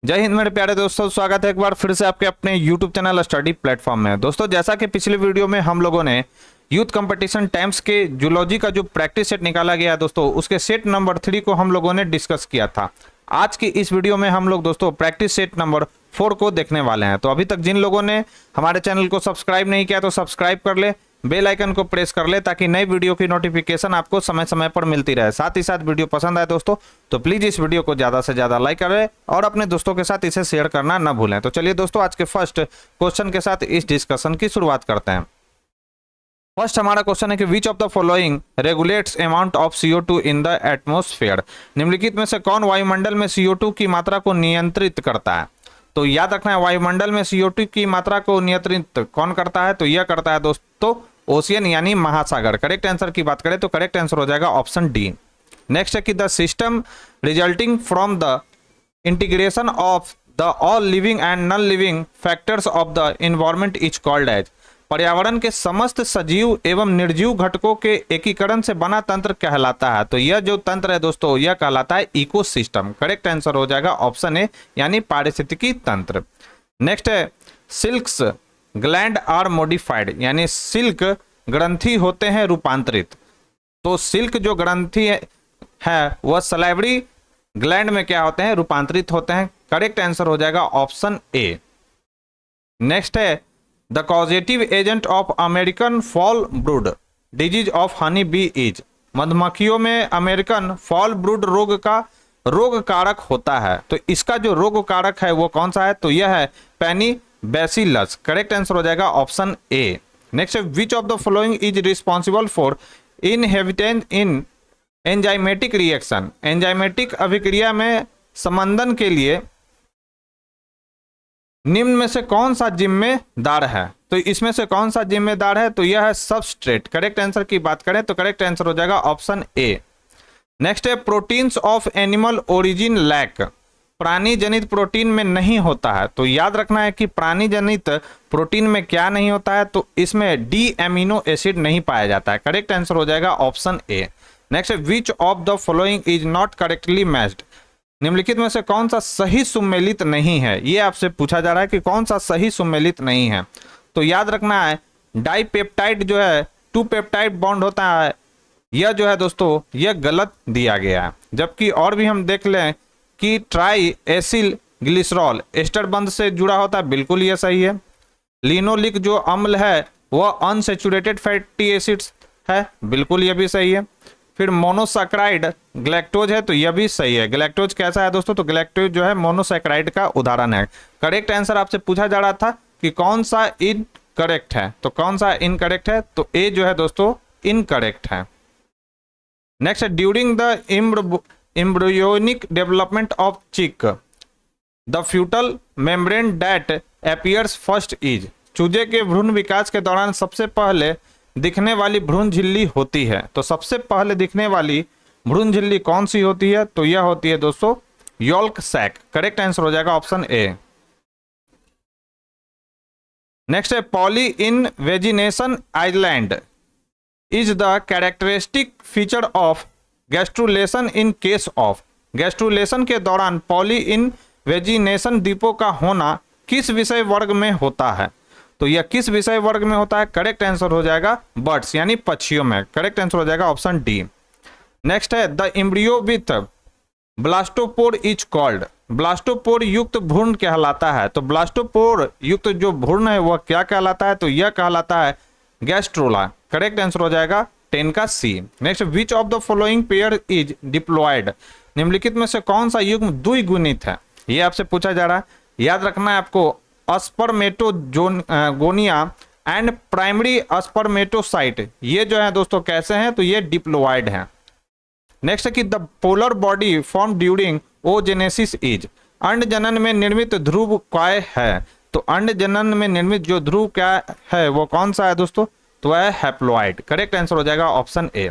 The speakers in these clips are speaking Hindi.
जय हिंद मेरे प्यारे दोस्तों, स्वागत है एक बार फिर से आपके अपने YouTube चैनल स्टडी प्लेटफॉर्म में। दोस्तों, जैसा कि पिछले वीडियो में हम लोगों ने यूथ कंपटीशन टाइम्स के जूलॉजी का जो प्रैक्टिस सेट निकाला गया है दोस्तों, उसके सेट नंबर 3 को हम लोगों ने डिस्कस किया था। आज की इस वीडियो में हम लोग दोस्तों प्रैक्टिस सेट नंबर 4 को देखने वाले हैं। तो अभी तक जिन लोगों ने हमारे चैनल को सब्सक्राइब नहीं किया तो सब्सक्राइब कर ले, बेल आइकन को प्रेस कर ले ताकि नई वीडियो की नोटिफिकेशन आपको समय समय पर मिलती रहे। साथ ही साथ वीडियो पसंद आए दोस्तों तो प्लीज इस वीडियो को ज्यादा से ज्यादा लाइक करें और अपने दोस्तों के साथ इसे शेयर करना न भूलें। तो चलिए दोस्तों, आज के फर्स्ट क्वेश्चन के साथ इस डिस्कशन की शुरुआत करते हैं। फर्स्ट हमारा क्वेश्चन है कि विच of the following regulates amount of CO2 in the atmosphere. निम्नलिखित में से कौन वायुमंडल में CO2 की मात्रा को नियंत्रित करता है। तो याद रखना है, वायुमंडल में CO2 की मात्रा को नियंत्रित कौन करता है, तो यह करता है दोस्तों ओशियन यानी महासागर। करेक्ट आंसर की बात करें तो करेक्ट आंसर हो जाएगा ऑप्शन डी। नेक्स्ट है कि the system resulting from the integration of the all living and non living factors of the environment is called as. पर्यावरण के समस्त सजीव एवं निर्जीव घटकों के एकीकरण से बना तंत्र कहलाता है। तो यह जो तंत्र है दोस्तों, यह कहलाता है इकोसिस्टम। करेक्ट आंसर हो जाएगा ऑप्शन ए यानी पारिस्थितिकी तंत्र। नेक्स्ट है सिल्क्स ग्लैंड आर मॉडिफाइड, यानी सिल्क ग्रंथि होते हैं रूपांतरित। तो सिल्क जो ग्रंथि है वह सलाइवरी ग्लैंड में क्या होते हैं, रूपांतरित होते हैं। करेक्ट आंसर हो जाएगा ऑप्शन ए। नेक्स्ट है the causative agent of American fall brood disease of honey bee is. मधुमक्खियों में अमेरिकन फॉल ब्रूड रोग का रोग कारक होता है। तो इसका जो रोग कारक है वो कौन सा है, तो यह है पेनी बैसिलस। करेक्ट आंसर हो जाएगा ऑप्शन ए। नेक्स्ट है which of the following is responsible for inhibition in enzymatic reaction. Enzymatic अभिक्रिया में समंदन के लिए निम्न में से कौन सा जिम्मेदार है। तो इसमें से कौन सा जिम्मेदार है, तो यह है सबस्ट्रेट। करेक्ट आंसर की बात करें तो करेक्ट आंसर हो जाएगा ऑप्शन ए। नेक्स्ट है proteins of animal origin lack. प्राणी जनित प्रोटीन में नहीं होता है। तो याद रखना है कि प्राणी जनित प्रोटीन में क्या नहीं होता है, तो इसमें डी एमिनो एसिड नहीं पाया जाता है। करेक्ट आंसर हो जाएगा ऑप्शन ए। नेक्स्ट है which of the following is not correctly matched. निम्नलिखित में से कौन सा सही सुमेलित नहीं है, ये आपसे पूछा जा रहा है कि कौन सा सही सुमेलित नहीं है। तो याद रखना है डाइपेप्टाइड जो है 2 पेप्टाइड बॉन्ड होता है, यह जो है दोस्तों यह गलत दिया गया है। जबकि और भी हम देख लें कि ट्राई एसिल ग्लिसरॉल एस्टर बंध से जुड़ा होता है, बिल्कुल यह सही है। लिनोलिक जो अम्ल है वह अनसेचुरेटेड फैटी एसिड्स है, बिल्कुल यह भी सही है। फिर मोनोसैकराइड ग्लैक्टोज है, तो यह भी सही है। ग्लैक्टोज कैसा है दोस्तों, तो ग्लैक्टोज जो है मोनोसैकराइड का उदाहरण है। करेक्ट आंसर आपसे पूछा जा रहा था कि कौन सा इनकरेक्ट है, तो कौन सा इनकरेक्ट है, तो ए जो है दोस्तों इनकरेक्ट है। Next during the embryonic development of chick the fetal membrane that appears first is। चूजे के भ्रूण विकास के दौरान सबसे पहले दिखने वाली भ्रूण झिल्ली होती है। तो सबसे पहले दिखने वाली भ्रूण झिल्ली कौन सी होती है, तो यह होती है दोस्तों यॉल्क सैक। करेक्ट आंसर हो जाएगा ऑप्शन ए। नेक्स्ट है poly in vagination island is the characteristic feature of gastrulation in case of. Gastrulation के दौरान पॉली इन वेजिनेशन द्वीपों का होना किस विषय वर्ग में होता है, तो यह किस विषय वर्ग में होता है। करेक्ट आंसर हो जाएगा बर्ड्स यानी पक्षियों में। करेक्ट आंसर हो जाएगा ऑप्शन डी। नेक्स्ट है the embryo with blastopore is called. Blastopore युक्त भ्रूण कहलाता है। तो ब्लास्टोपोर युक्त जो भ्रूण है वह क्या कहलाता है, तो यह कहलाता है गैस्ट्रोला। करेक्ट आंसर हो जाएगा 10 का C. Next which of the following pair is diploid. निम्नलिखित में से कौन सा युग्म द्विगुणित है, ये आपसे पूछा जा रहा है। याद रखना है आपको अस्पर्मेटोगोनिया एंड प्राइमरी अस्पर्मेटोसाइट, ये जो है दोस्तों कैसे हैं, तो ये डिप्लॉयड हैं। नेक्स्ट है कि the polar body form during oogenesis is. अंड जनन में निर्मित ध्रुव काय है। तो अंड जनन में निर्मित जो ध्रुव क्या है वो कौन सा है दोस्तों, तो वह है हैप्लॉइड। करेक्ट आंसर हो जाएगा ऑप्शन ए।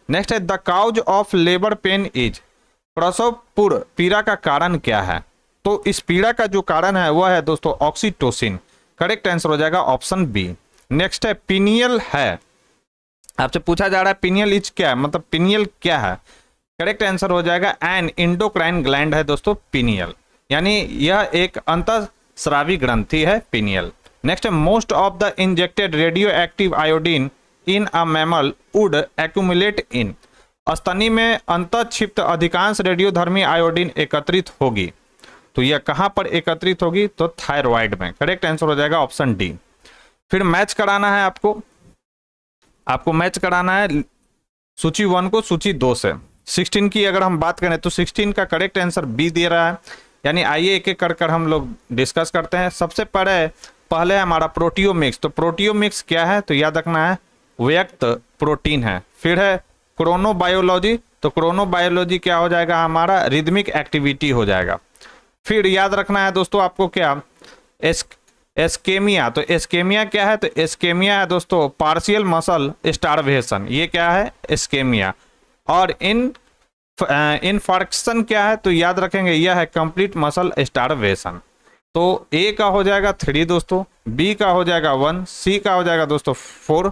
नेक्स्ट है the cause of labour pain is. प्रसव पूर्व पीड़ा का कारण क्या है, तो इस पीड़ा का जो कारण है वह है दोस्तों ऑक्सीटोसिन। करेक्ट आंसर हो जाएगा ऑप्शन बी। नेक्स्ट है पिनियल है, आपसे पूछा जा रहा है पिनियल इज क्या है, मतलब पिनियल क्या है। करेक्ट आंसर हो जाएगा एन इंडोक्राइन ग्लैंड है दोस्तों पिनियल। यानी यह एक अंतःस्रावी ग्रंथि है, पीनियल। नेक्स्ट है most of the injected radioactive iodine in a mammal would accumulate in, स्तनी में अंतःक्षिप्त अधिकांश रेडियोधर्मी आयोडीन एकत्रित होगी। तो यह कहां पर एकत्रित होगी? तो थायराइड में। करेक्ट आंसर हो जाएगा ऑप्शन डी। फिर मैच कराना है आपको मैच कराना है सूची 1 को सूची 2 से। 16 की अगर हम बात करें तो 16 का करेक्ट आंसर बी दे रहा है। यानी आइए एक एक कर हम लोग डिस्कस करते हैं। सबसे पहले हमारा प्रोटियोमिक्स। तो प्रोटियोमिक्स क्या है? तो याद रखना है व्यक्त प्रोटीन है। फिर है क्रोनोबायोलॉजी। तो क्रोनोबायोलॉजी क्या हो जाएगा? हमारा रिदमिक एक्टिविटी हो जाएगा। फिर याद रखना है दोस्तों आपको क्या? एस्केमिया। तो एस्केमिया क्या है? तो एस्केमिया है दोस्तों पार्शियल मसल स्टारवेशन। ये क्या है? एस्केमिया। और इनफार्क्शन क्या है? तो याद रखेंगे यह है कंप्लीट मसल स्टारवेशन। तो ए का हो जाएगा 3 दोस्तों, बी का हो जाएगा 1, सी का हो जाएगा दोस्तों 4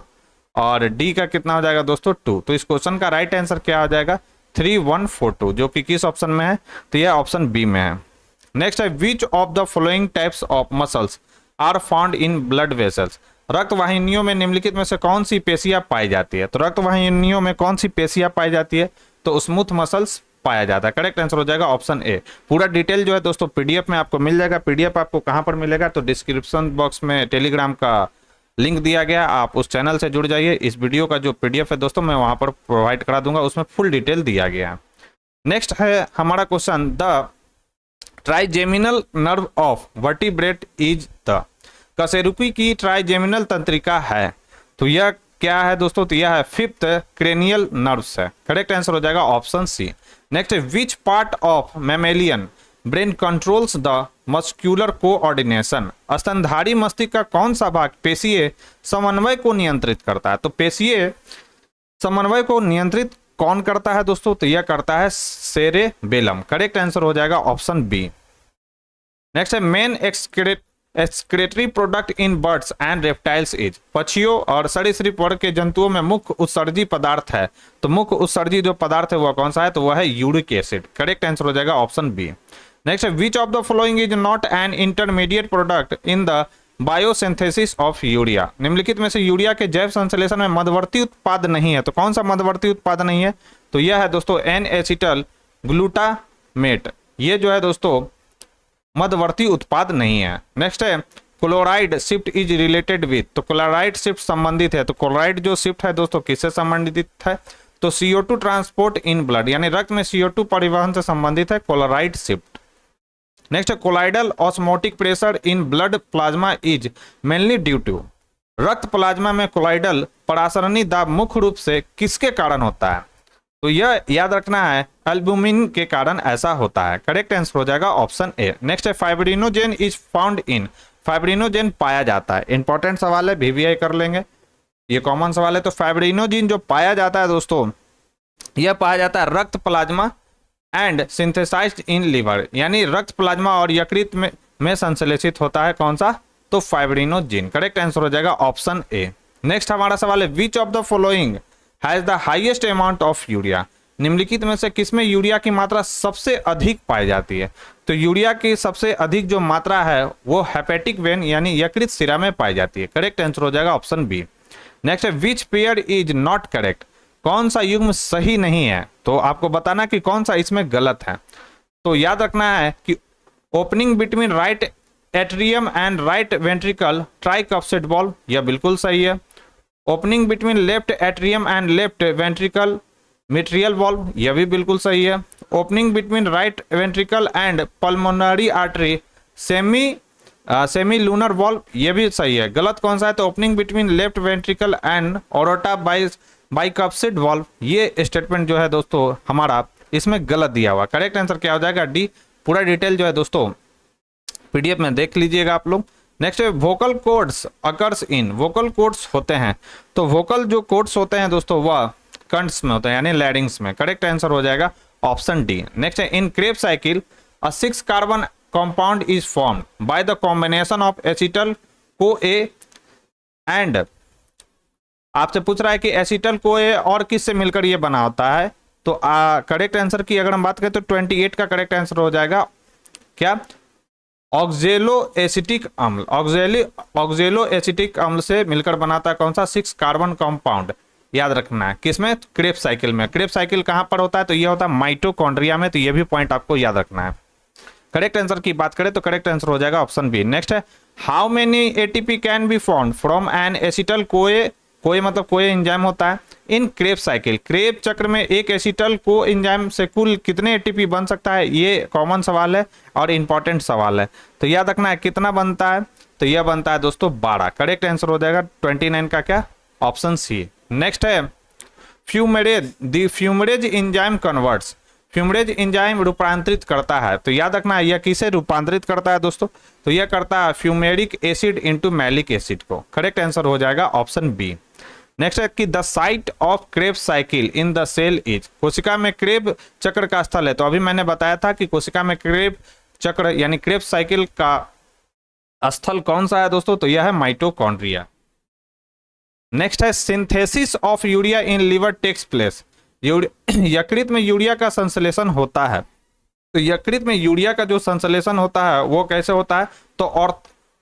और डी का कितना हो जाएगा दोस्तों 2। तो इस क्वेश्चन का राइट आंसर क्या हो जाएगा? 3, 1, 4, 2, जो कि किस ऑप्शन में है? तो यह ऑप्शन बी में है। नेक्स्ट है which of the following types of muscles are found in blood vessels. रक्त वाहिनियों में निम्नलिखित में से कौन सी पेशियां पाई जाती है? तो रक्त वाहिनियों में कौन सी पेशियां पाई जाती है? तो स्मूथ मसल्स पाया जाता है। करेक्ट आंसर हो जाएगा ऑप्शन ए। पूरा डिटेल जो है दोस्तों पीडीएफ में आपको मिल जाएगा। पीडीएफ आपको कहां पर मिलेगा? तो डिस्क्रिप्शन बॉक्स में टेलीग्राम का लिंक दिया गया, आप उस चैनल से जुड़ जाइए। इस वीडियो का जो पीडीएफ है दोस्तों मैं वहां पर प्रोवाइड करा दूंगा, उसमें फुल डिटेल दिया गया है। नेक्स्ट है हमारा question, the trigeminal nerve of vertebrate is the. कशेरुकी की ट्राइजेमिनल तंत्रिका है। तो यह क्या है दोस्तों? तो यह है 5th क्रेनियल नर्व्स है। करेक्ट आंसर हो जाएगा ऑप्शन सी। नेक्स्ट है which part of mammalian brain controls the muscular coordination. स्तनधारी मस्तिष्क का कौन सा भाग पेशीय समन्वय को नियंत्रित करता है? तो पेशीय समन्वय को नियंत्रित कौन करता है दोस्तों? तो यह करता है सेरेबेलम। करेक्ट आंसर हो जाएगा ऑप्शन बी। नेक्स्ट है main excretory product in birds and reptiles is. पक्षियों और सरीसृप वर्ग के जंतुओं में मुख्य उत्सर्जी पदार्थ है। तो मुख्य उत्सर्जी जो पदार्थ है वह कौन सा है? तो वह है यूरिक एसिड। करेक्ट आंसर हो जाएगा ऑप्शन बी। नेक्स्ट है which of the following is not an intermediate product in the biosynthesis of urea. निम्नलिखित में से यूरिया के जैव संश्लेषण में मध्यवर्ती उत्पाद नहीं है। तो कौन सा मध्यवर्ती उत्पाद नहीं है? तो यह है दोस्तों एन एसिटल ग्लूटामेट। ये जो है दोस्तों मध्यवर्ती उत्पाद नहीं है। नेक्स्ट है chloride shift is related with. तो क्लोराइड शिफ्ट संबंधित है। तो क्लोराइड जो शिफ्ट है दोस्तों किससे संबंधित है? तो CO2 ट्रांसपोर्ट इन ब्लड, यानी रक्त में CO2 परिवहन से संबंधित है क्लोराइड शिफ्ट। नेक्स्ट है colloidal osmotic pressure in blood plasma is mainly due to. रक्त प्लाज्मा में कोलाइडल परासरणी दाब मुख्य रूप से किसके कारण होता है? तो यह याद रखना है एल्बुमिन के कारण ऐसा होता है। करेक्ट आंसर हो जाएगा ऑप्शन ए। नेक्स्ट है fibrinogen is found in. Fibrinogen पाया जाता है। इंपॉर्टेंट सवाल है, VVI कर लेंगे, ये कॉमन सवाल है। तो फाइब्रिनोजेन जो पाया जाता है दोस्तों, यह पाया जाता है रक्त plasma and synthesized in liver, यानी रक्त प्लाज्मा और यकृत में संश्लेषित होता है। कौन सा? तो फाइब्रिनोजेन। करेक्ट आंसर हो जाएगा ऑप्शन ए। नेक्स्ट हमारा सवाल है which of the following has the highest amount of urea. निम्नलिखित में से किसमें यूरिया की मात्रा सबसे अधिक पाई जाती है? तो यूरिया की सबसे अधिक जो मात्रा है वो हेपेटिक वेन यानी यकृत शिरा में पाई जाती है। करेक्ट आंसर हो जाएगा ऑप्शन बी। नेक्स्ट है which pair is not correct. कौन सा युग्म सही नहीं है? तो आपको बताना कि कौन सा इसमें गलत है। तो याद रखना है कि opening between right atrium and right ventricle tricuspid valve, यह बिल्कुल सही है। Opening between left atrium and left ventricle mitral valve, यह भी बिल्कुल सही है। Opening between right ventricle and pulmonary artery semilunar valve, यह भी सही है। गलत कौन सा है? तो opening between left ventricle and aorta bicuspid valve, ये स्टेटमेंट जो है दोस्तों हमारा इसमें गलत दिया हुआ। करेक्ट आंसर क्या हो जाएगा? डी। पूरा डिटेल जो है दोस्तों पीडीएफ में देख लीजिएगा आप लोग। नेक्स्ट है vocal codes occurs in. Vocal codes होते हैं, तो वोकल जो कोड्स होते हैं दोस्तों वह कंट्स में होते हैं यानी लैरिंग्स में। करेक्ट आंसर हो जाएगा ऑप्शन डी। नेक्स्ट है in Krebs cycle a 6 carbon compound is formed by the combination of acetyl CoA and आपसे पूछ रहा है कि एसिटल CoA और किससे मिलकर ये बना होता है। तो करेक्ट आंसर की अगर हम बात करें तो 28 का करेक्ट आंसर हो जाएगा क्या, ऑक्जेलो एसिटिक अम्ल, ऑक्जेलो एसिटिक अम्ल से मिलकर बनाता है कौन सा, 6 कार्बन कंपाउंड। याद रखना है किसमें, क्रेब्स साइकिल में। क्रेब्स साइकिल कहां पर होता है, तो ये होता है माइटोकॉन्ड्रिया में। तो ये भी पॉइंट आपको याद रखना है। करेक्ट आंसर की बात करें तो करेक्ट आंसर हो जाएगा ऑप्शन बी। नेक्स्ट है, how many ATP can be found from an acetyl CoA, CoA मतलब कोए एंजाइम होता है, इन क्रेब साइकिल। क्रेब चक्र में एक एसिटल को एंजाइम से कुल कितने एटीपी बन सकता है, ये कॉमन सवाल है और इंपॉर्टेंट सवाल है। तो याद रखना है कितना बनता है, तो यह बनता है दोस्तों 12। करेक्ट आंसर हो जाएगा 29 का क्या, ऑप्शन सी। नेक्स्ट है, fumarase, the fumarase enzyme converts, fumarase enzyme रूपांतरित करता है। तो याद रखना है यह किसे रूपांतरित करता है दोस्तों, तो यह करता है fumaric acid into malic acid को। करेक्ट आंसर हो जाएगा ऑप्शन बी। नेक्स्ट है कि the site of Krebs cycle in the cell is, कोशिका में क्रेब चक्र का स्थल है। तो अभी मैंने बताया था कि कोशिका में क्रेब चक्र यानी क्रेब साइकिल का स्थल कौन सा है दोस्तों, तो यह है माइटोकॉन्ड्रिया। नेक्स्ट है, synthesis of urea in liver takes place, यकृत में यूरिया का संश्लेषण होता है। तो यकृत में यूरिया का जो संश्लेषण होता है वो कैसे होता है, तो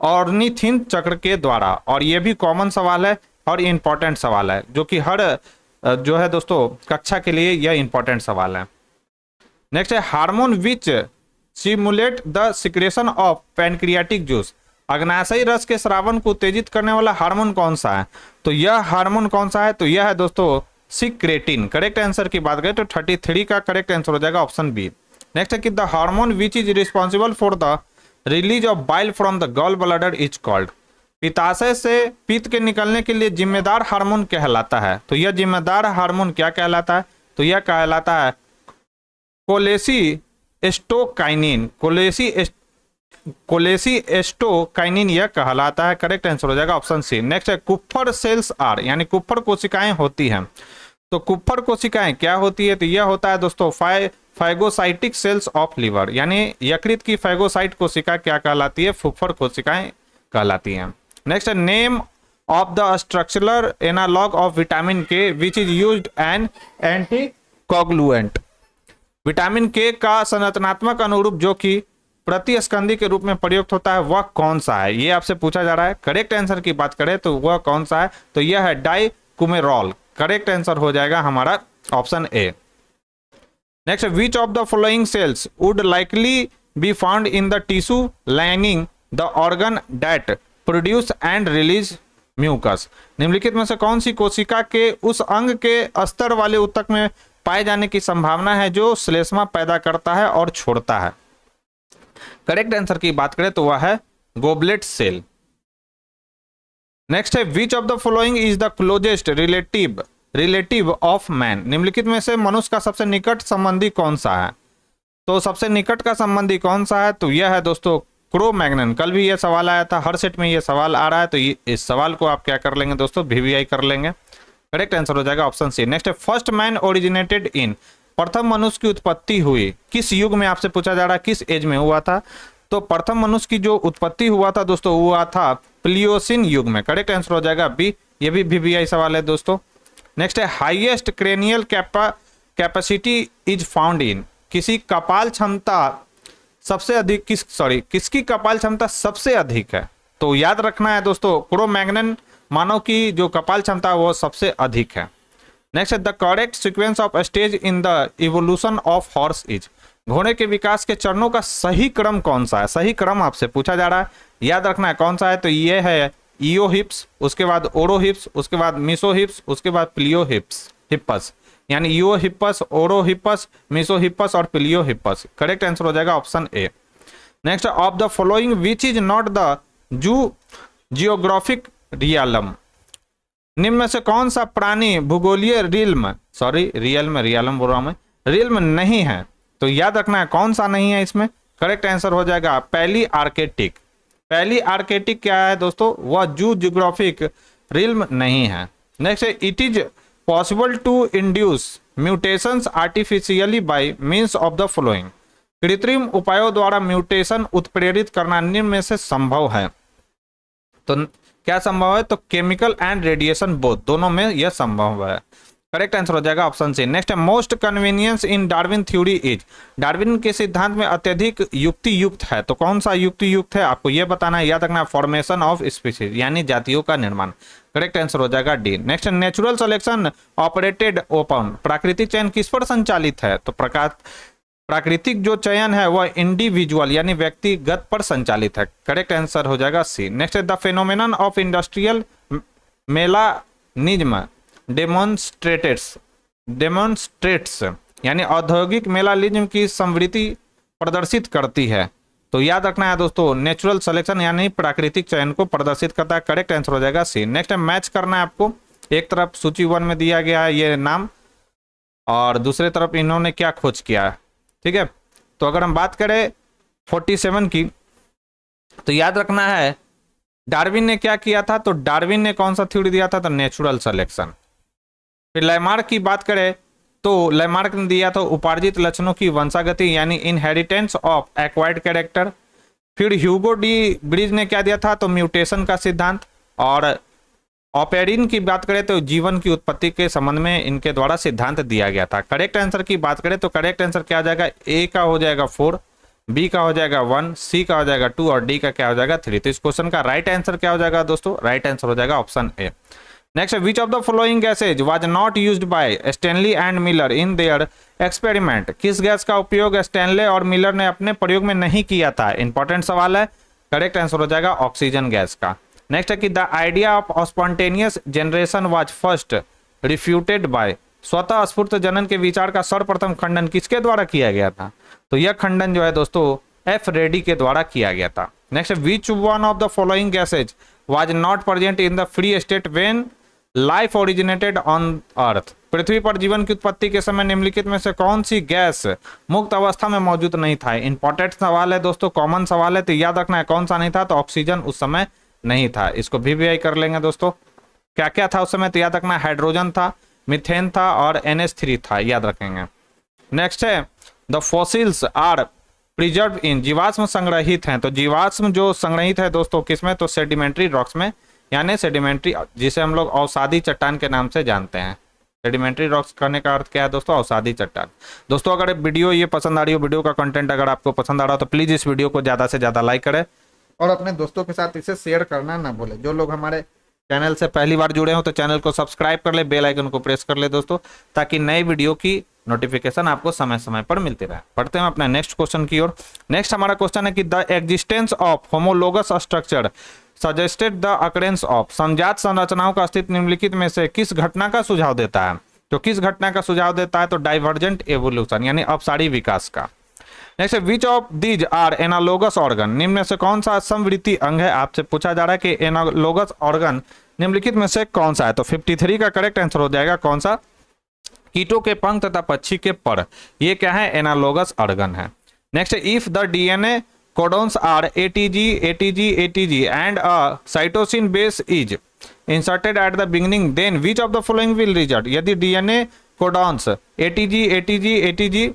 ऑर्निथिन चक्र के द्वारा। और ये भी कॉमन सवाल है और इंपॉर्टेंट सवाल है, जो कि हर जो है दोस्तों कक्षा के लिए यह इंपॉर्टेंट सवाल है। नेक्स्ट है, hormone which stimulate the secretion of pancreatic juice, अग्नाशयी रस के स्रावन को उत्तेजित करने वाला हार्मोन कौन सा है, तो यह हार्मोन कौन सा है, तो यह है दोस्तों सिक्रेटिन। करेक्ट आंसर की बात करें तो 33 का करेक्ट आंसर हो जाएगा ऑप्शन बी। नेक्स्ट है कि the hormone which is responsible for the release of bile from the gall bladder is called, पित्ताशय से पित्त के निकलने के लिए जिम्मेदार हार्मोन कहलाता है। तो यह जिम्मेदार हार्मोन क्या कहलाता है, तो यह कहलाता है कोलेसिस्टोकाइनिन, कोलेसिस्टोकाइनिन यह कहलाता है। करेक्ट आंसर हो जाएगा ऑप्शन सी। नेक्स्ट है, कुप्फर सेल्स आर, यानी कुप्फर कोशिकाएं होती हैं। तो कुप्फर कोशिकाएं क्या होती है, तो यह होता है दोस्तों फाइगोसाइटिक सेल्स ऑफ लिवर, यानी यकृत की फाइगोसाइट कोशिका क्या कहलाती है, फुफ्फर कोशिकाएं कहलाती हैं। नेक्स्ट है, name of the structural analog of vitamin K which is used an anticoagulant, vitamin K का संरचनात्मक अनुरूप जो कि प्रतिस्कंदी के रूप में प्रयुक्त होता है वह कौन सा है, ये आपसे पूछा जा रहा है। करेक्ट आंसर की बात करें तो वह कौन सा है, तो यह है डाइकुमेरॉल। करेक्ट आंसर हो जाएगा हमारा option A. Next, which of the following cells would likely be found in the tissue lining the organ that produce and release mucus, निम्नलिखित में से कौन सी कोशिका के उस अंग के अस्तर वाले ऊतक में पाए जाने की संभावना है जो श्लेष्मा पैदा करता है और छोड़ता है। करेक्ट आंसर की बात करें तो वह है गोबलेट सेल। नेक्स्ट है, which of the following is the closest relative of man, निम्नलिखित में से मनुष्य का सबसे निकट संबंधी कौन सा है, तो सबसे निकट का संबंधी कौन सा है, तो यह है दोस्तों क्रो-मैग्नन। कल भी यह सवाल आया था, हर सेट में यह सवाल आ रहा है, तो इस सवाल को आप क्या कर लेंगे दोस्तों, VVI कर लेंगे। करेक्ट आंसर हो जाएगा ऑप्शन सी। नेक्स्ट है, फर्स्ट मैन ओरिजिनेटेड इन, प्रथम मनुष्य की उत्पत्ति हुई किस युग में, आपसे पूछा जा रहा है किस एज में हुआ था, तो प्रथम मनुष्य की जो उत्पत्ति हुआ था दोस्तों हुआ था प्लियोसिन युग में। करेक्ट आंसर हो जाएगा बी, ये भी VVI सवाल है दोस्तों। नेक्स्ट है, highest cranial capacity is found इन, किसी कपाल क्षमता सबसे अधिक किसकी कपाल क्षमता सबसे अधिक है, तो याद रखना है दोस्तों क्रो-मैग्नन मानव की जो कपाल क्षमता है वो सबसे अधिक है। नेक्स्ट है, the correct sequence of stage in the evolution of horse is, घोड़े के विकास के चरणों का सही क्रम कौन सा है, सही क्रम आपसे पूछा जा रहा है, याद रखना है कौन सा है, तो ये है ईओ हिप्स, उसके बाद ओरो हिप्स, उसके बाद मिसो हिप्स, उसके बाद प्लियो हिप्पस, यानी ईओ हिप्पस, ओरो हिप्पस, मिसो हिप्पस और प्लियो हिप्पस। करेक्ट आंसर हो जाएगा option A. Next, of the following which is not the geographic realm, निम्न में से कौन सा प्राणी भूगोलीय रियलम नहीं है, तो याद रखना है कौन सा नहीं है इसमें। करेक्ट आंसर हो जाएगा पहली आर्केटिक। पहली आर्केटिक क्या है दोस्तों, वह जियोग्राफिक रियलम नहीं है। नेक्स्ट है, it is possible to induce mutations artificially by means of the following, कृत्रिम उपायों द्वारा म्यूटेशन उत्प्रेरित करना निम्न में से संभव है, तो क्या संभव है, तो केमिकल एंड रेडिएशन बोथ, दोनों में यह संभव है। करेक्ट आंसर हो जाएगा ऑप्शन सी। नेक्स्ट है most convenience in Darwin theory is, Darwin के सिद्धांत में अत्यधिक युक्ति युक्त है, तो कौन सा युक्ति युक्त है आपको ये बताना है, याद रखना, फॉर्मेशन ऑफ स्पीसीज यानी जातियों का निर्माण। करेक्ट आंसर हो जाएगा D. Next natural selection operated open, प्राकृतिक चयन किस पर संचालित है, तो प्राकृतिक जो चयन है वह इंडिविजुअल यानी व्यक्तिगत पर संचालित है। करेक्ट आंसर हो जाएगा C. Next the phenomenon of industrial melanism demonstrates यानी औद्योगिक मेलानिज्म की संवृत्ति प्रदर्शित करती है, तो याद रखना है दोस्तों नेचुरल सिलेक्शन यानी प्राकृतिक चयन को प्रदर्शित करता है। करेक्ट आंसर हो जाएगा सी। नेक्स्ट मैच करना है आपको, एक तरफ सूची 1 में दिया गया है ये नाम और दूसरे तरफ इन्होंने क्या खोज किया है, ठीक है। तो अगर हम बात करें 47 की, तो याद रखना है डार्विन ने क्या किया था, तो डार्विन ने कौन सा थ्योरी दिया था, तो नेचुरल सिलेक्शन। फिर लैमार्क की बात करें तो लैमार्क ने दिया था उपार्जित लक्षणों की वंशागति यानी इनहेरिटेंस ऑफ एक्वायर्ड कैरेक्टर। फिर ह्यूगो डी ब्रिज ने क्या दिया था, तो म्यूटेशन का सिद्धांत। और ऑपेरिन की बात करें तो जीवन की उत्पत्ति के संबंध में इनके द्वारा सिद्धांत दिया गया था। करेक्ट आंसर की बात करें तो करेक्ट आंसर क्या हो जाएगा, ए का हो जाएगा 4, बी का हो जाएगा 1, सी का हो जाएगा 2 और डी का क्या हो जाएगा 3। तो इस क्वेश्चन का राइट आंसर क्या हो जाएगा दोस्तों, राइट आंसर हो जाएगा option A. Next, which of the following gases was not used by Stanley and Miller in their experiment, किस गैस का उपयोग स्टैनले और मिलर ने अपने प्रयोग में नहीं किया था, इंपॉर्टेंट सवाल है। करेक्ट आंसर हो जाएगा ऑक्सीजन गैस का। नेक्स्ट है कि the idea of spontaneous generation was first refuted by, स्वतः स्फूर्त जनन के विचार का सर्वप्रथम खंडन किसके द्वारा किया गया था, तो यह खंडन जो है दोस्तों एफ रेडी के द्वारा किया गया था। Next, which one of the following gases was not present in the free state when life originated on earth, पृथ्वी पर जीवन की उत्पत्ति के समय निम्नलिखित में से कौन सी गैस मुक्त अवस्था में मौजूद नहीं था। इंपॉर्टेंट सवाल है दोस्तों, कॉमन सवाल है, तो याद रखना है कौन सा नहीं था, तो ऑक्सीजन उस समय नहीं था। इसको भी कर लेंगे दोस्तों, क्या क्या था उस समय, तो याद रखना हाइड्रोजन था, मीथेन था और NH3 था, याद रखेंगे। नेक्स्ट है the fossils are preserve in, जीवाश्म संग्रहित हैं, तो जीवाश्म जो संग्रहित है दोस्तों किसमें, तो सेडिमेंट्री रॉक्स में यानी सेडिमेंट्री, जिसे हम लोग अवसादी चट्टान के नाम से जानते हैं। सेडिमेंट्री रॉक्स करने का अर्थ क्या है दोस्तों, अवसादी चट्टान। दोस्तों अगर वीडियो ये पसंद आ रही हो, वीडियो का कंटेंट अगर आपको पसंद आ रहा हो तो प्लीज इस वीडियो को ज्यादा से ज्यादा लाइक करें और अपने दोस्तों के साथ इसे शेयर करना ना भूलें। जो लोग हमारे चैनल से पहली बार जुड़े हो तो चैनल को सब्सक्राइब कर ले, बेल आइकन को प्रेस कर ले दोस्तों, ताकि नए वीडियो की नोटिफिकेशन आपको समय समय पर मिलती रहे। पढ़ते हैं अपने नेक्स्ट क्वेश्चन की ओर। नेक्स्ट हमारा क्वेश्चन है कि the existence of homologous structure suggested the occurrence of, समजात संरचनाओं का अस्तित्व निम्नलिखित में से किस घटना का सुझाव देता है, तो किस घटना का सुझाव देता है, तो डाइवर्जेंट एवोल्यूशन यानी अपसारी विकास का। Next, which of these are analogous organ, निम्न में से कौन सा समवृत्ति अंग है, आपसे पूछा जा रहा है कि एनालोगस ऑर्गन निम्नलिखित में से कौन सा है, तो 53 का करेक्ट आंसर हो जाएगा कौन सा, कीटों के पंख तथा पक्षी के पर, ये क्या है, एनालोगस ऑर्गन है। Next, if the DNA codons are ATG and a cytosine base is inserted at the beginning, then which of the following will result, यदि डीएनए कोडॉन्स ATG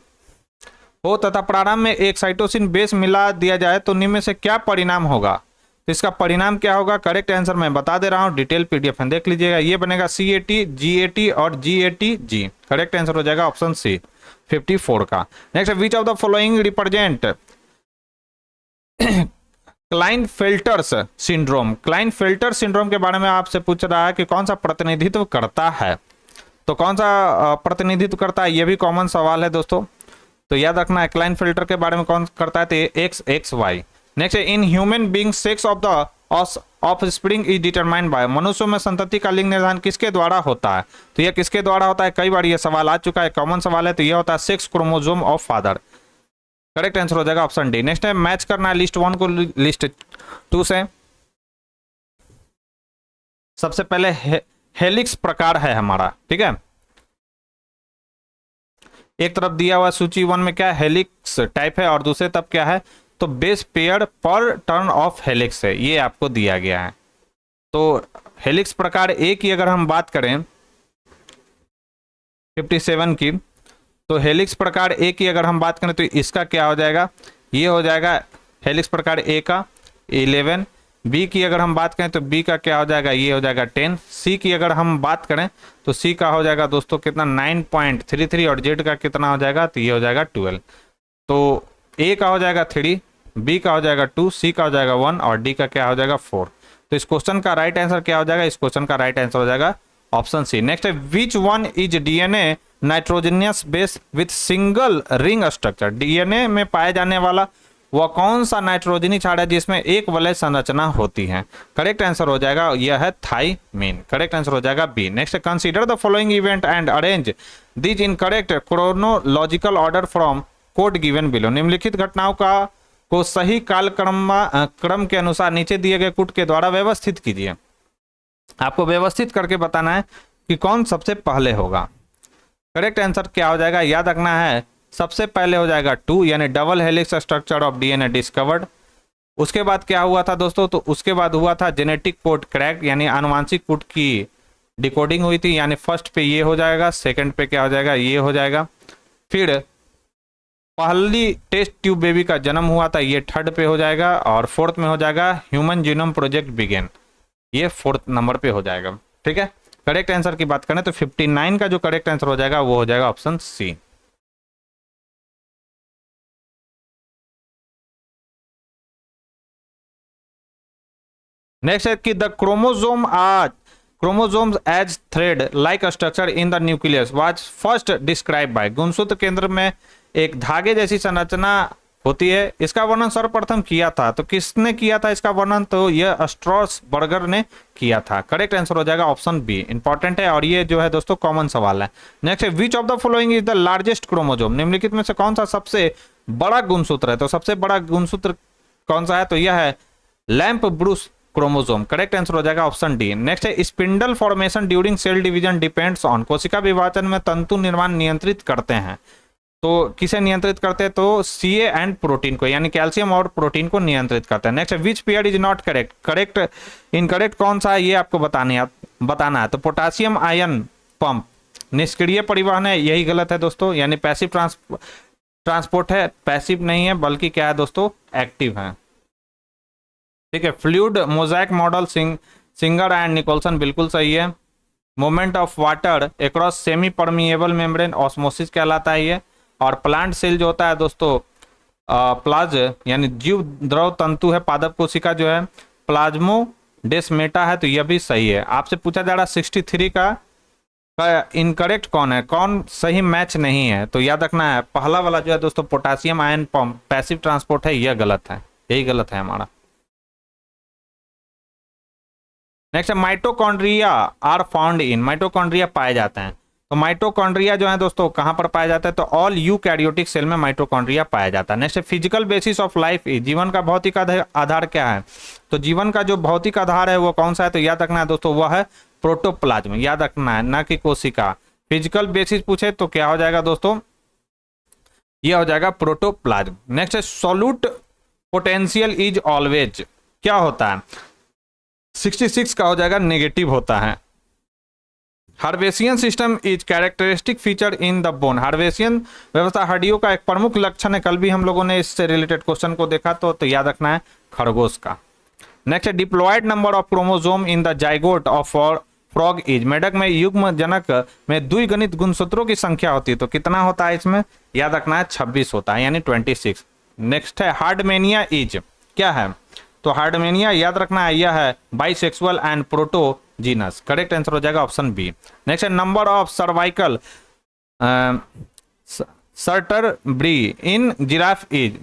हो तथा प्रारंभ में एक साइटोसिन बेस मिला दिया जाए तो निम्न में से क्या परिणाम होगा, तो इसका परिणाम क्या होगा, करेक्ट आंसर मैं बता दे रहा हूं, डिटेल PDF में देख लीजिएगा, ये बनेगा CAT, GAT और GATG। करेक्ट आंसर हो जाएगा ऑप्शन सी 54 का। Next, which of the following represent Klinefelter's syndrome, Klinefelter syndrome के बारे में आपसे पूछ रहा है कि कौन सा प्रतिनिधित्व करता है, तो कौन सा प्रतिनिधित्व करता है, ये भी कॉमन सवाल है दोस्तों, तो याद रखना है क्लाइनफेल्टर के बारे में कौन करता है, तो XXY। Next, in human being sex of the of spring is determined by, मनुष्यों में संतति का लिंग निर्धारण किसके द्वारा होता है, तो यह किसके द्वारा होता है, कई बार ये सवाल आ चुका है, कॉमन सवाल है, तो यह होता है sex chromosome of father. Correct answer हो जाएगा ऑप्शन डी। नेक्स्ट है मैच करना है लिस्ट 1 को लिस्ट 2 से। सबसे पहले हेलिक्स प्रकार है हमारा, ठीक है, एक तरफ दिया हुआ सूची 1 में क्या हेलिक्स टाइप है और दूसरे तरफ क्या है, तो बेस पेयर पर टर्न ऑफ हेलिक्स है, ये आपको दिया गया है। तो हेलिक्स प्रकार ए की अगर हम बात करें 57 की, तो हेलिक्स प्रकार ए की अगर हम बात करें तो इसका क्या हो जाएगा, ये हो जाएगा हेलिक्स प्रकार ए का 11, बी की अगर हम बात करें तो बी का क्या हो जाएगा, ये हो जाएगा 10। सी की अगर हम बात करें तो सी का हो जाएगा दोस्तों कितना 9.33 और जेड का कितना हो जाएगा, तो ये हो जाएगा 12। तो ए का हो जाएगा 3, बी का हो जाएगा 2, सी का हो जाएगा 1 और डी का क्या हो जाएगा 4। तो इस क्वेश्चन का राइट आंसर क्या हो जाएगा, इस क्वेश्चन का राइट आंसर हो जाएगा ऑप्शन सी। नेक्स्ट है which one is DNA nitrogenous base with single ring structure. DNA में पाए जाने वाला वह कौन सा नाइट्रोजनी क्षार है जिसमें एक वलय संरचना होती है। करेक्ट आंसर हो जाएगा यह है थाइमीन। करेक्ट आंसर हो जाएगा B. Next consider the following event and arrange these in correct chronological order from code given below. निम्नलिखित घटनाओं को सही क्रम के अनुसार नीचे दिए गए कूट के द्वारा व्यवस्थित कीजिए। आपको व्यवस्थित करके बताना है कि कौन सबसे पहले होगा। करेक्ट आंसर क्या हो जाएगा, याद रखना है सबसे पहले हो जाएगा 2 यानी double helix structure of DNA discovered. उसके बाद क्या हुआ था दोस्तों, तो उसके बाद हुआ था जेनेटिक कोड क्रैक यानी आनुवांशिक कोड की डिकोडिंग हुई थी, यानी फर्स्ट पे ये हो जाएगा, सेकंड पे क्या हो जाएगा, ये हो जाएगा। फिर पहली टेस्ट ट्यूब बेबी का जन्म हुआ था, ये थर्ड पे हो जाएगा। और फोर्थ में हो जाएगा ह्यूमन जीनोम प्रोजेक्ट बिगेन, ये फोर्थ नंबर पे हो जाएगा। ठीक है, करेक्ट आंसर की बात करें तो 59 का जो करेक्ट आंसर हो जाएगा वो हो जाएगा ऑप्शन सी। नेक्स्ट है कि the chromosomes as thread like structure in the nucleus was first describe by. गुणसूत्र केंद्र में एक धागे जैसी संरचना होती है, इसका वर्णन सर्वप्रथम किया था, तो किसने किया था इसका वर्णन, तो यह स्ट्रॉसबर्गर ने किया था। करेक्ट आंसर हो जाएगा ऑप्शन बी। इंपॉर्टेंट है और ये जो है दोस्तों कॉमन सवाल है। नेक्स्ट है which of the following is the largest chromosome. निम्नलिखित में से कौन सा सबसे बड़ा गुणसूत्र है, तो सबसे बड़ा गुणसूत्र कौन सा है, तो यह है lampbrush chromosome. Correct answer हो जाएगा ऑप्शन डी। नेक्स्ट है spindle formation during cell division depends on. कोशिका विभाजन में तंतु निर्माण नियंत्रित करते हैं, तो किसे नियंत्रित करते हैं, तो सीए एंड प्रोटीन को, यानी कैल्शियम और प्रोटीन को नियंत्रित करते हैं। नेक्स्ट है which pair is not correct. Correct incorrect कौन सा है ये आपको बताना है। तो पोटासियम आयन पंप निष्क्रिय परिवहन है, यही गलत है दोस्तों, यानी पैसिव ट्रांसपोर्ट है, पैसिव नहीं है बल्कि क्या है दोस्तों एक्टिव है। ठीक है, fluid mosaic model Singer and Nicolson बिल्कुल सही है। Movement of water across semi permeable membrane osmosis कहलाता है ये। और प्लांट सेल जो होता है दोस्तों प्लाज यानी जीव द्रव तंतु है, पादप कोशिका जो है प्लाज्मोडेस्मेटा है, तो यह भी सही है। आपसे पूछा जा रहा 63 का इनकरेक्ट कौन है, कौन सही मैच नहीं है, तो याद रखना है पहला वाला जो है दोस्तों potassium ion pump passive transport है, यह गलत है, यही गलत है हमारा। नेक्स्ट है mitochondria are found in. Mitochondria पाए जाते हैं, तो माइटोकॉन्ड्रिया जो है दोस्तों कहां पर पाया जाता है, तो ऑल यूकैरियोटिक सेल में माइटोकॉन्ड्रिया पाया जाता है। नेक्स्ट है physical basis of life is. जीवन का भौतिक आधार क्या है, तो जीवन का जो भौतिक आधार है वो कौन सा है, तो याद रखना है दोस्तों वह है प्रोटोप्लाज्म, याद रखना है, ना कि कोशिका। फिजिकल बेसिस पूछे तो क्या हो जाएगा दोस्तों, यह हो जाएगा प्रोटोप्लाज्म। नेक्स्ट है सोल्यूट पोटेंशियल इज ऑलवेज, क्या होता है, 66 का हो जाएगा नेगेटिव होता है। Haversian system is characteristic feature in the bone. Haversian व्यवस्था हड्डियों का एक प्रमुख लक्षण है, कल भी हम लोगों ने इससे रिलेटेड क्वेश्चन को देखा, तो याद रखना है खरगोश का। नेक्स्ट है diploid number of chromosome in the zygote of frog is. मेढक में युग्म जनक में द्विगुणित गुणसूत्रों की संख्या होती है, तो कितना होता है इसमें, याद रखना है 26 होता है, यानी 26। नेक्स्ट है हार्डमेनिया इज, क्या है, तो हार्डमेनिया याद रखना है यह है bisexual and protogynous. Correct answer हो जाएगा ऑप्शन बी। नेक्स्ट है number of cervical vertebrae in giraffe is.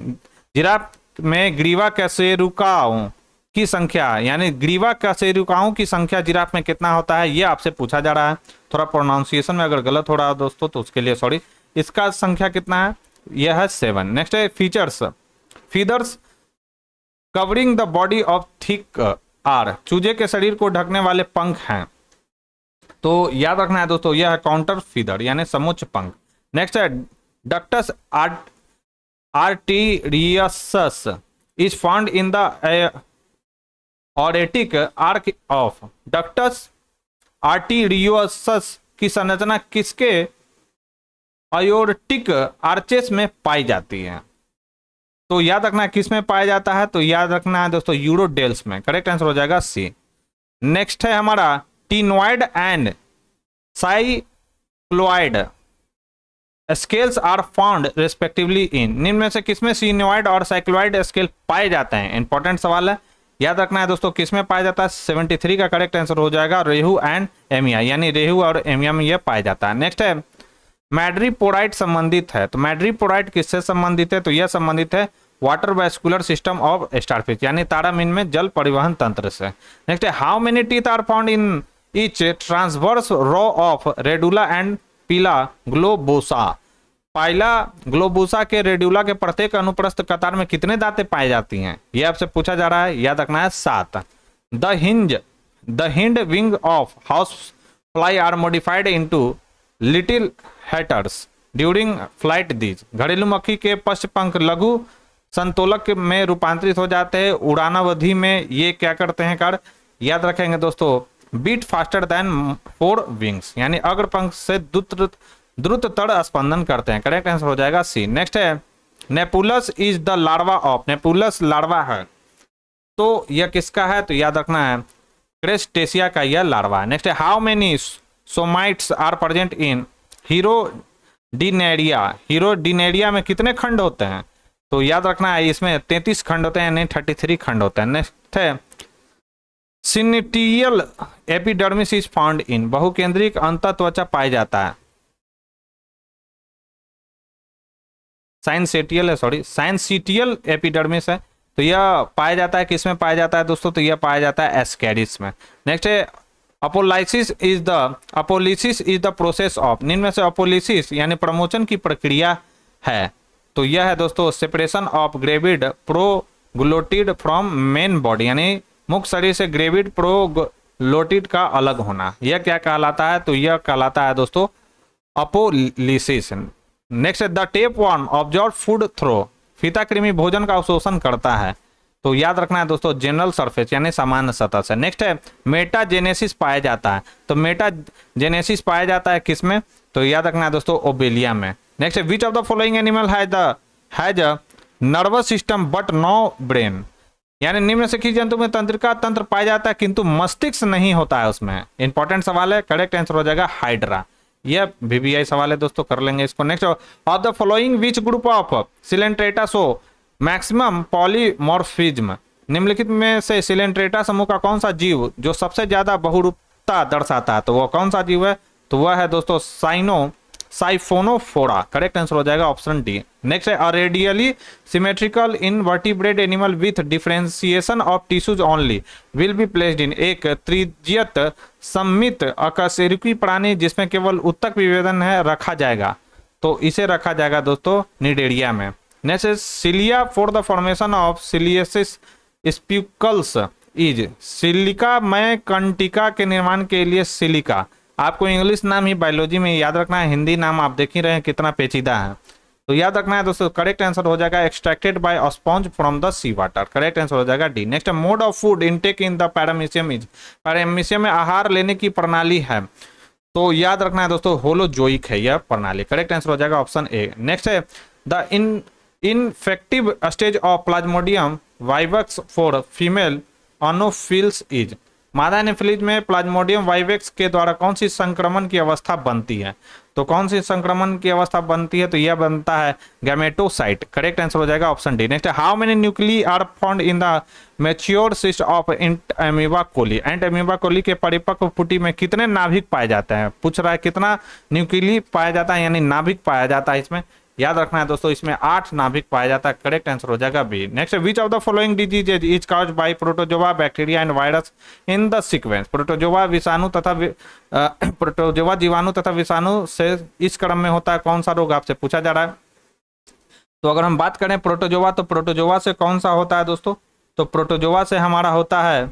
Giraffe में ग्रीवा कशेरुकाओं की संख्या, यानी ग्रीवा कशेरुकाओं की संख्या जिराफ में कितना होता है, यह आपसे पूछा जा रहा है। थोड़ा प्रोनाउंसिएशन में अगर गलत हो रहा है दोस्तों तो उसके लिए सॉरी। इसका संख्या कितना है, यह है 7। नेक्स्ट है features feathers covering the body of thick are. चूजे के शरीर को ढकने वाले पंख हैं, तो याद रखना है दोस्तों यह है काउंटर फीदर यानी समुच्च पंख। नेक्स्ट है ductus arteriosus is found in the aortic arch of. Ductus arteriosus की संरचना किसके अयोर्टिक आर्चेस में पाई जाती है, तो याद रखना है किस में पाया जाता है, तो याद रखना है दोस्तों यूरोडेल्स में। करेक्ट आंसर हो जाएगा सी। नेक्स्ट है हमारा ctenoid and cycloid scales are found respectively in, निम्न में से किसमें सिनोइड और साइक्लोइड स्केल पाए जाते हैं। इंपॉर्टेंट सवाल है, याद रखना है दोस्तों किसमें पाया जाता है। 73 का करेक्ट आंसर हो जाएगा रेहू एंड एमिया, यानी रेहू और एमिया में यह पाया जाता है। नेक्स्ट है मैड्रीपोराइट संबंधित है, तो मैड्रीपोराइट किससे संबंधित है, तो यह संबंधित है water vascular system of starfish, यानी तारामीन में जल परिवहन तंत्र से। नेक्स्ट है how many teeth are found in each transverse row of radula and Pila globosa, Pila globosa के रेड्यूला के प्रत्येक अनुप्रस्थ कतार में कितने दांतें पाई जाती हैं, यह आपसे पूछा जा रहा है। याद रखना है 7। The hind wing of house fly are modified into little halteres during flight these, घरेलू मक्खी के पश्च पंख लघु संतोलक में रूपांतरित हो जाते हैं, उड़ानावधि में ये क्या करते हैं कर, याद रखेंगे दोस्तों बीट फास्टर देन 4 विंग्स, यानी अग्र पंख से द्रुत तड़ स्पंदन करते हैं। करेक्ट आंसर हो जाएगा सी। नेक्स्ट है nauplius is the larva of, nauplius larva है तो यह किसका है, तो याद रखना है क्रेस्टेशिया का यह लार्वा है। नेक्स्ट है how many somites are present in Hirudinaria, Hirudinaria में कितने खंड होते हैं, तो याद रखना है इसमें 33 खंड होते हैं, यानी 33 खंड होते हैं। नेक्स्ट है सिनिटियल एपिडर्मिस इज फाउंड इन, बहुकेंद्रिक अंतःत्वचा पाया जाता है, साइनसिटियल एपिडर्मिस है, तो यह पाया जाता है किसमें पाया जाता है दोस्तों, तो यह पाया जाता है एस्कैरिस में। नेक्स्ट है अपोलिसिस इज द प्रोसेस ऑफ, निम्न में से अपोलिसिस यानी प्रमोचन की प्रक्रिया है, तो यह है दोस्तों separation of gravid proglottid from main body, यानी मुख्य शरीर से ग्रेविड प्रोग्लोटिड का अलग होना, यह क्या कहलाता है, तो यह कहलाता है दोस्तों अपोलिसिस। नेक्स्ट है the tape worm absorb food through, फीता कृमि भोजन का अवशोषण करता है, तो याद रखना है दोस्तों जनरल सरफेस यानी सामान्य सतह से। नेक्स्ट है मेटाजेनेसिस पाया जाता है, तो मेटाजेनेसिस पाया जाता है किसमें, तो याद रखना है दोस्तों ओबेलिया में। नेक्स्ट है which of the following animal has a nervous system but no brain, यानी निम्न से किस जंतु में तंत्रिका तंत्र पाया जाता है किंतु मस्तिष्क नहीं होता है उसमें। इंपॉर्टेंट सवाल है, करेक्ट आंसर हो जाएगा हाइड्रा, यह VBI सवाल है दोस्तों, कर लेंगे इसको। Next of the following which group of Coelenterata show maximum polymorphism, निम्नलिखित में से सिलेंट्रेटा समूह का कौन सा जीव जो सबसे ज्यादा बहुरूपता दर्शाता है, तो वह कौन सा जीव है, तो वह है दोस्तों साइफोनोफोरा। करेक्ट आंसर हो जाएगा ऑप्शन डी। नेक्स्ट है radially symmetrical invertebrate animal with differentiation of tissues only will be placed in, एक त्रिज्यत सम्मित अकशेरुकी प्राणी जिसमें केवल उत्तक विभेदन है रखा जाएगा, तो इसे रखा जाएगा दोस्तों निडेरिया में। नेक्स्ट है cilia for the formation of siliceous spicules is, silica में कंटिका के निर्माण के लिए सिलिका, आपको इंग्लिश नाम ही बायोलॉजी में याद रखना है, हिंदी नाम आप देख ही रहे हैं कितना पेचीदा है, तो याद रखना है दोस्तों। करेक्ट आंसर हो जाएगा extracted by sponge from the sea water, correct answer हो जाएगा D. Next mode of food intake in the paramecium is, paramecium में आहार लेने की प्रणाली है, तो याद रखना है दोस्तों होलोजोइक है यह प्रणाली, करेक्ट आंसर हो जाएगा ऑप्शन ए। नेक्स्ट है the infective stage of plasmodium vivax for female anopheles is, मादा एनोफिलीज में प्लाज्मोडियम वाइवेक्स के द्वारा कौन सी संक्रमण की अवस्था बनती है, तो कौन सी संक्रमण की अवस्था बनती है, तो यह बनता है गैमेटोसाइट, करेक्ट आंसर हो जाएगा option D. Next how many nuclei are found in the mature cyst of amoeba coli, and amoeba coli के परिपक्व पुटी में कितने नाभिक पाए जाते हैं, पूछ रहा है कितना न्यूक्ली पाया जाता है यानी नाभिक पाया जाता है इसमें, याद रखना है दोस्तों इसमें 8 नाभिक पाया जाता है, करेक्ट आंसर हो जाएगा B. Next which of the following disease is caused by protozoa bacteria and virus in the sequence, protozoa विषाणु तथा प्रोटोजोआ जीवाणु तथा विषाणु से इस क्रम में होता है कौन सा रोग, आपसे पूछा जा रहा है। तो अगर हम बात करें प्रोटोजोआ, तो प्रोटोजोआ से कौन सा होता है दोस्तों, तो प्रोटोजोआ से हमारा होता है,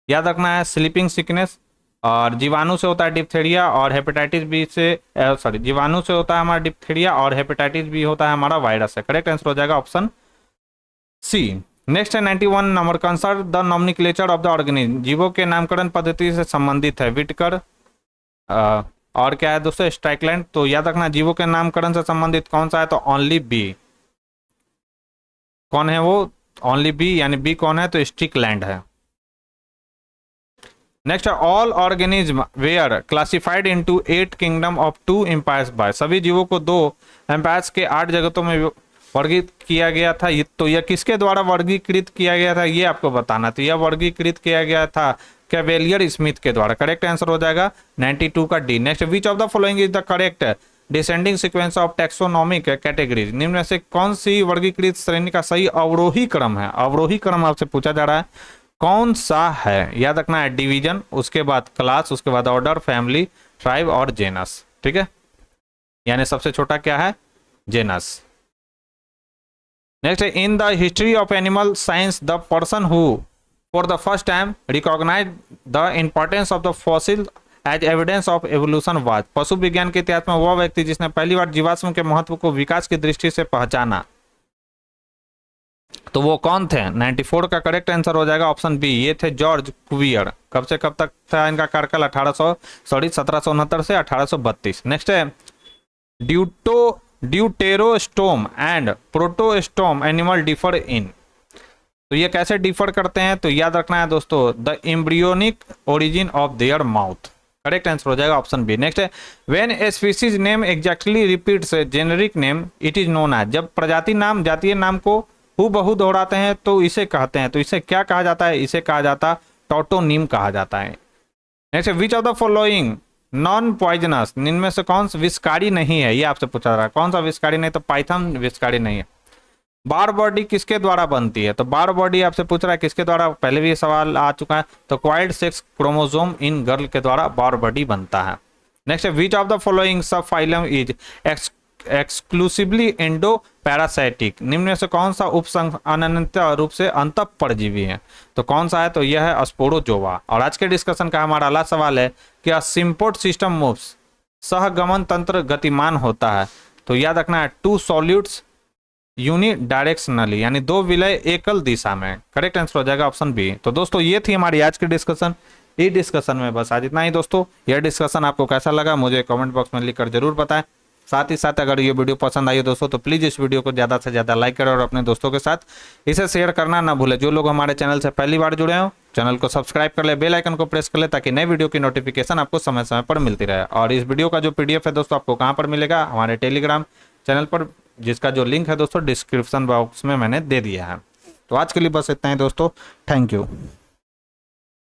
याद रखना है स्लीपिंग सिकनेस, और जीवाणु से होता है डिप्थेरिया और हेपेटाइटिस बी से जीवाणु से होता है हमारा डिप्थेरिया और हेपेटाइटिस बी होता है हमारा वायरस है, करेक्ट आंसर हो जाएगा ऑप्शन सी। नेक्स्ट है 91 number concern the nomenclature of the organism, जीवों के नामकरण पद्धति से संबंधित है, विटकर और क्या है दोस्तों स्ट्राइकलैंड, तो याद रखना जीवों के नामकरण से संबंधित कौन सा है, तो ओनली बी। कौन है वो, ओनली बी, यानी बी कौन है, तो स्टिकलैंड है। नेक्स्ट है all organism were classified into 8 kingdom of 2 empires by, सभी जीवों को 2 एम्पायर्स के 8 जगतों में वर्गीकृत किया गया था। तो यह किसके द्वारा वर्गीकृत किया गया था, ये आपको बताना। तो यह वर्गीकृत किया गया था कैवेलियर स्मिथ के द्वारा। करेक्ट आंसर हो जाएगा 92 का D. Next, which of the following is the correct descending sequence of taxonomic categories, निम्न में से कौन सी वर्गीकृत श्रेणी का सही अवरोही क्रम है। अवरोही क्रम आपसे पूछा जा रहा है, कौन सा है, याद रखना है, डिवीजन, उसके बाद क्लास, उसके बाद ऑर्डर, फैमिली, ट्राइब और जेनस। ठीक है, यानी सबसे छोटा क्या है, genus. Next, in the history of animal science the person who for the first time recognize the importance of the fossil as evidence of evolution was, पशु विज्ञान के इतिहास में वह व्यक्ति जिसने पहली बार जीवाश्म के महत्व को विकास की दृष्टि से पहचाना, तो वो कौन थे। 94 का करेक्ट आंसर हो जाएगा ऑप्शन बी, ये थे जॉर्ज कुवियर। कब से कब तक था इनका कार्यकाल, 1769 से 1832। नेक्स्ट है deuterostome and protostome animal differ in, तो ये कैसे डिफर करते हैं, तो याद रखना है दोस्तों, the embryonic origin of their mouth. Correct answer हो जाएगा ऑप्शन बी। नेक्स्ट है when a species name exactly repeats generic name it is known as, जब प्रजाति नाम जातीय नाम को हूबहू दोहराते हैं तो इसे कहते हैं, तो इसे क्या कहा जाता है, इसे कहा जाता है टोटोनिम कहा जाता है। Next, which of the following non poisonous, इनमें से कौन सा विषकारी नहीं है, ये आपसे पूछा जा रहा है, कौन सा विषकारी नहीं, तो पाइथन विषकारी नहीं है। बार बॉडी किसके द्वारा बनती है, तो बार बॉडी आपसे पूछ रहा है किसके द्वारा, पहले भी ये सवाल आ चुका है, तो क्वाइड सेक्स क्रोमोसोम इन गर्ल के द्वारा बार बॉडी बनता है। Next, which of the following सब phylum is exclusively endo parasitic, निम्न में से कौन सा उपसंघ अनंत रूप से अंतः परजीवी है, तो कौन सा है, तो यह है स्पोरोजोवा। और आज के डिस्कशन का हमारा अगला सवाल है कि सिंपोर्ट सिस्टम मूव्स, सहगमन तंत्र गतिमान होता है, तो याद रखना है 2 सॉल्यूट्स यूनिडायरेक्शनली, यानी 2 विलय एकल दिशा में। करेक्ट आंसर हो जाएगा ऑप्शन बी। तो दोस्तों ये थी हमारी आज की डिस्कशन। इस डिस्कशन में बस आज इतना ही दोस्तों। यह डिस्कशन आपको कैसा लगा मुझे कमेंट बॉक्स में लिखकर जरूर बताएं। साथ ही साथ अगर ये वीडियो पसंद आई हो दोस्तों तो प्लीज़ इस वीडियो को ज़्यादा से ज़्यादा लाइक करें और अपने दोस्तों के साथ इसे शेयर करना ना भूलें। जो लोग हमारे चैनल से पहली बार जुड़े हो चैनल को सब्सक्राइब कर ले, बेल आइकन को प्रेस कर ले ताकि नए वीडियो की नोटिफिकेशन आपको समय समय पर मिलती रहे। और इस वीडियो का जो PDF है दोस्तों आपको कहाँ पर मिलेगा, हमारे टेलीग्राम चैनल पर, जिसका जो लिंक है दोस्तों डिस्क्रिप्शन बॉक्स में मैंने दे दिया है। तो आज के लिए बस इतना ही दोस्तों, थैंक यू।